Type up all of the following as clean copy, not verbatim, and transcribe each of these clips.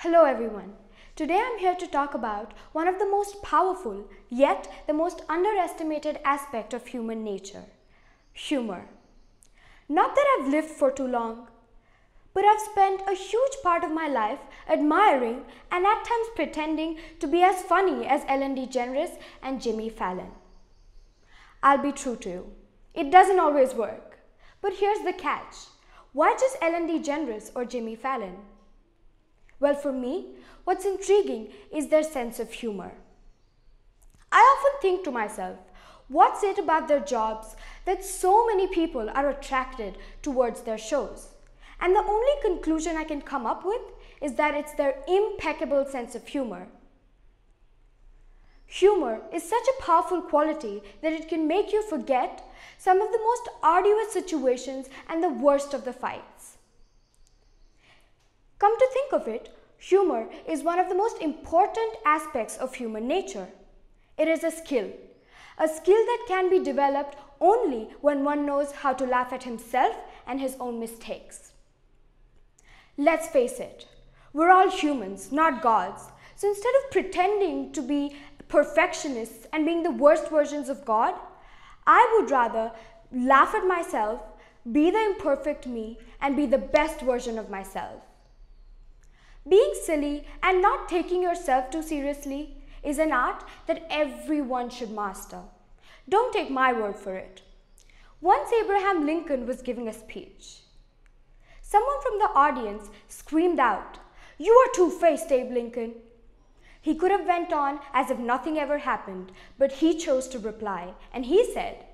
Hello everyone. Today I'm here to talk about one of the most powerful yet the most underestimated aspect of human nature, humor. Not that I've lived for too long, but I've spent a huge part of my life admiring and at times pretending to be as funny as Ellen DeGeneres and Jimmy Fallon. I'll be true to you. It doesn't always work. But here's the catch. Why just Ellen DeGeneres or Jimmy Fallon? Well, for me, what's intriguing is their sense of humor. I often think to myself, what's it about their jobs that so many people are attracted towards their shows? And the only conclusion I can come up with is that it's their impeccable sense of humor. Humor is such a powerful quality that it can make you forget some of the most arduous situations and the worst of the fights. Come to think of it, humor is one of the most important aspects of human nature. It is a skill that can be developed only when one knows how to laugh at himself and his own mistakes. Let's face it, we're all humans, not gods. So instead of pretending to be perfectionists and being the worst versions of God, I would rather laugh at myself, be the imperfect me, and be the best version of myself. Being silly and not taking yourself too seriously is an art that everyone should master. Don't take my word for it. Once Abraham Lincoln was giving a speech. Someone from the audience screamed out, "You are two-faced, Abe Lincoln." He could have went on as if nothing ever happened, but he chose to reply, and he said,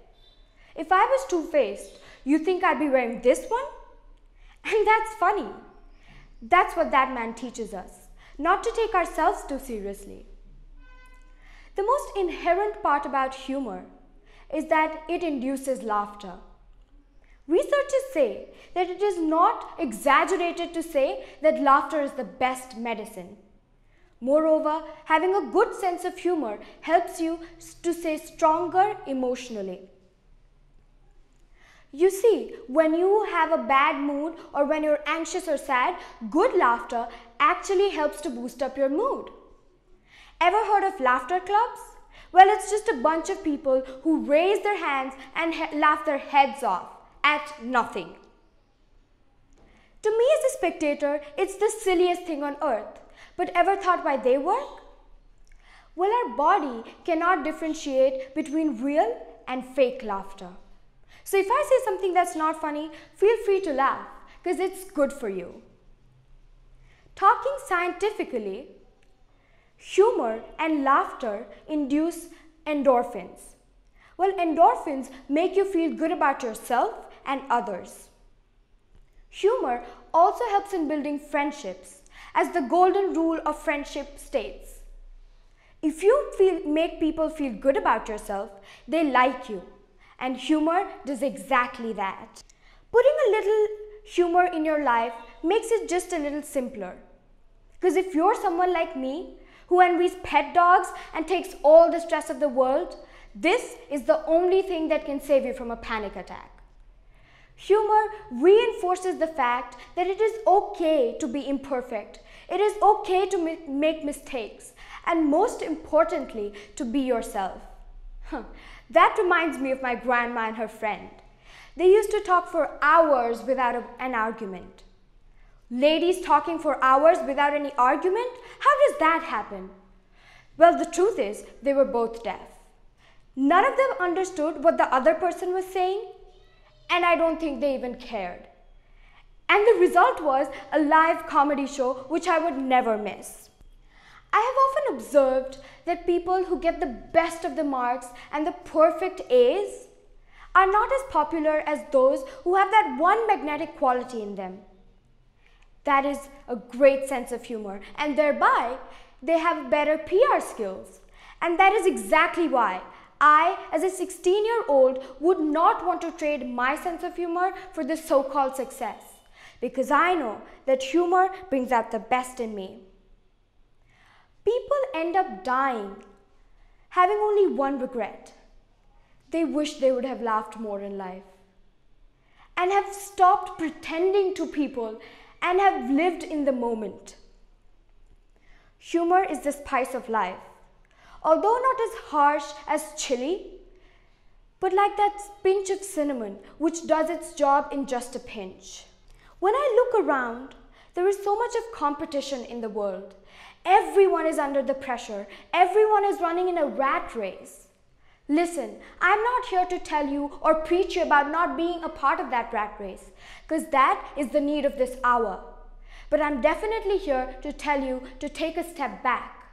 "If I was two-faced, you think I'd be wearing this one?" And that's funny. That's what that man teaches us, not to take ourselves too seriously. The most inherent part about humor is that it induces laughter. Researchers say that it is not exaggerated to say that laughter is the best medicine. Moreover, having a good sense of humor helps you to stay stronger emotionally. You see, when you have a bad mood or when you're anxious or sad, good laughter actually helps to boost up your mood. Ever heard of laughter clubs? Well, it's just a bunch of people who raise their hands and laugh their heads off at nothing. To me as a spectator, it's the silliest thing on earth. But ever thought why they work? Well, our body cannot differentiate between real and fake laughter. So if I say something that's not funny, feel free to laugh because it's good for you. Talking scientifically, humor and laughter induce endorphins. Well, endorphins make you feel good about yourself and others. Humor also helps in building friendships, as the golden rule of friendship states. If you make people feel good about yourself, they like you. And humor does exactly that. Putting a little humor in your life makes it just a little simpler. Because if you're someone like me, who envies pet dogs and takes all the stress of the world, this is the only thing that can save you from a panic attack. Humor reinforces the fact that it is okay to be imperfect. It is okay to make mistakes. And most importantly, to be yourself. That reminds me of my grandma and her friend. They used to talk for hours without an argument. Ladies talking for hours without any argument? How does that happen? Well, the truth is, they were both deaf. None of them understood what the other person was saying, and I don't think they even cared. And the result was a live comedy show which I would never miss. I have often observed that people who get the best of the marks and the perfect A's are not as popular as those who have that one magnetic quality in them. That is a great sense of humor, and thereby they have better PR skills. And that is exactly why I, as a 16-year-old, would not want to trade my sense of humor for this so-called success, because I know that humor brings out the best in me. People end up dying, having only one regret. They wish they would have laughed more in life, and have stopped pretending to people and have lived in the moment. Humor is the spice of life. Although not as harsh as chili, but like that pinch of cinnamon which does its job in just a pinch. When I look around, there is so much of competition in the world. Everyone is under the pressure. Everyone is running in a rat race. Listen, I'm not here to tell you or preach you about not being a part of that rat race, because that is the need of this hour. But I'm definitely here to tell you to take a step back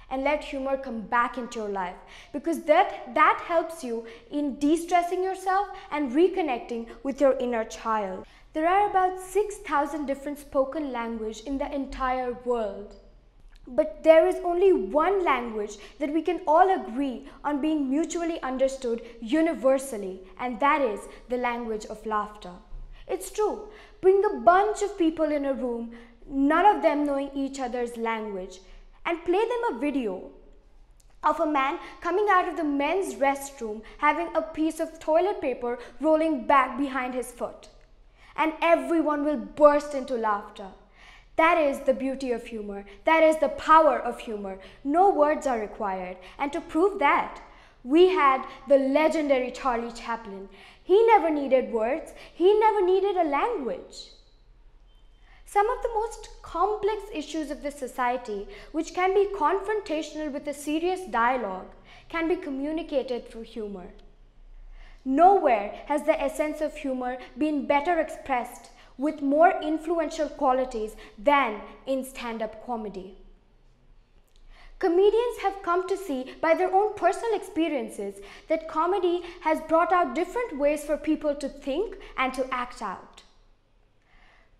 and let humor come back into your life, because that helps you in de-stressing yourself and reconnecting with your inner child. There are about 6,000 different spoken languages in the entire world. But there is only one language that we can all agree on being mutually understood universally, and that is the language of laughter. It's true. Bring a bunch of people in a room, none of them knowing each other's language, and play them a video of a man coming out of the men's restroom having a piece of toilet paper rolling back behind his foot. And everyone will burst into laughter. That is the beauty of humor. That is the power of humor. No words are required. And to prove that, we had the legendary Charlie Chaplin. He never needed words. He never needed a language. Some of the most complex issues of this society, which can be confrontational with a serious dialogue, can be communicated through humor. Nowhere has the essence of humor been better expressed with more influential qualities than in stand-up comedy. Comedians have come to see by their own personal experiences that comedy has brought out different ways for people to think and to act out.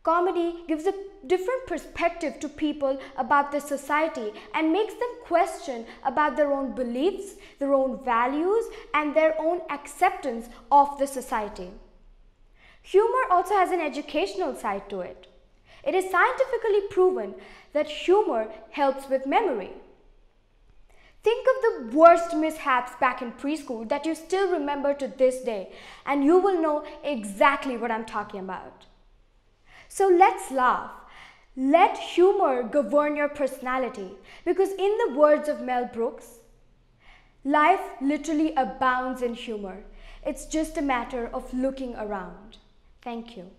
Comedy gives a different perspective to people about the society and makes them question about their own beliefs, their own values, and their own acceptance of the society. Humor also has an educational side to it. It is scientifically proven that humor helps with memory. Think of the worst mishaps back in preschool that you still remember to this day, and you will know exactly what I'm talking about. So let's laugh. Let humor govern your personality, because in the words of Mel Brooks, life literally abounds in humor. It's just a matter of looking around. Thank you.